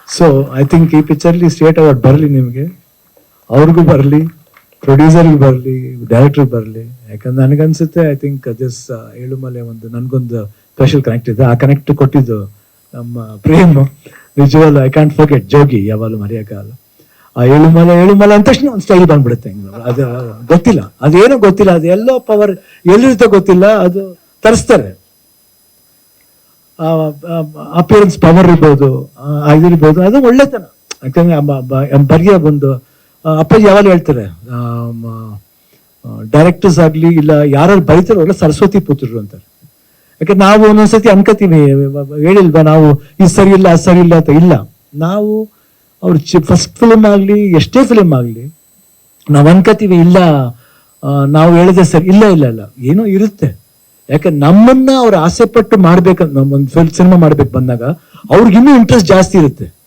So I think ಈ ಪಿಕ್ಚರ್ಲಿ state award ಬರಲಿ ನಿಮಗೆ, ಅವ್ರಿಗೂ ಬರಲಿ, ಪ್ರೊಡ್ಯೂಸರ್ಗೆ ಬರಲಿ, ಡೈರೆಕ್ಟ್ರಿಗೆ ಬರಲಿ. ಯಾಕಂದ್ರೆ ನನಗನ್ಸುತ್ತೆ ಐ ಥಿಂಕ್ ದಿಸ್ ಏಳುಮಲೆ ಒಂದು ನನಗೊಂದು ಸ್ಪೆಷಲ್ ಕನೆಕ್ಟ್ ಇದೆ. ಆ ಕನೆಕ್ಟ್ ಕೊಟ್ಟಿದ್ದು ನಮ್ಮ ಪ್ರೇಮ್. ನಿಜವಾಗ್ಲೂ ಐ ಕ್ಯಾಂಟ್ ಫರ್ಗೆಟ್ ಜೋಗಿ, ಯಾವಾಗಲೂ ಮರೆಯೋಕ್ಕಾಗಲ್ಲ. ಆ ಏಳುಮಲೆ ಅಂದ ತಕ್ಷಣ ಒಂದು ಸ್ಟೈಲ್ ಬಂದ್ಬಿಡುತ್ತೆ. ಅದು ಗೊತ್ತಿಲ್ಲ, ಅದೇನೋ ಗೊತ್ತಿಲ್ಲ, ಅದು ಎಲ್ಲೋ ಪವರ್ ಎಲ್ಲಿರುತ್ತೆ ಗೊತ್ತಿಲ್ಲ, ಅದು ತರಿಸ್ತಾರೆ. ಅಪಿಯರೆನ್ಸ್ ಪವರ್ ಇರ್ಬೋದು, ಇದಿರ್ಬೋದು, ಅದು ಒಳ್ಳೆತನ. ಯಾಕಂದ್ರೆ ಬರಿಯ ಒಂದು ಅಪ್ಪಾಜಿ ಯಾವಾಗ ಹೇಳ್ತಾರೆ, ಡೈರೆಕ್ಟರ್ಸ್ ಆಗ್ಲಿ ಇಲ್ಲ ಯಾರು ಬರೀತಾರೋ ಅವರೆಲ್ಲ ಸರಸ್ವತಿ ಪುತ್ರರು ಅಂತಾರೆ. ಯಾಕಂದ್ರೆ ನಾವು ಒಂದೊಂದ್ಸತಿ ಅನ್ಕೋತೀವಿ, ಹೇಳಿಲ್ವಾ ನಾವು ಇದು ಸರಿ ಇಲ್ಲ ಅದು ಸರಿ ಇಲ್ಲ ಅಂತ. ಇಲ್ಲ, ನಾವು ಅವ್ರ ಫಸ್ಟ್ ಫಿಲ್ಮ್ ಆಗಲಿ ಎಷ್ಟೇ ಫಿಲ್ಮ್ ಆಗಲಿ ನಾವು ಅನ್ಕೋತೀವಿ ಇಲ್ಲ ನಾವು ಹೇಳಿದೆ ಸರಿ, ಇಲ್ಲ ಇಲ್ಲ ಇಲ್ಲ ಏನೋ ಇರುತ್ತೆ. ಯಾಕಂದ್ರೆ ನಮ್ಮನ್ನ ಅವ್ರು ಆಸೆ ಪಟ್ಟು ಮಾಡ್ಬೇಕಂತ, ಒಂದು ಸಿನಿಮಾ ಮಾಡ್ಬೇಕು ಬಂದಾಗ ಅವ್ರಿಗೆ ಇನ್ನೂ ಇಂಟ್ರೆಸ್ಟ್ ಜಾಸ್ತಿ ಇರುತ್ತೆ.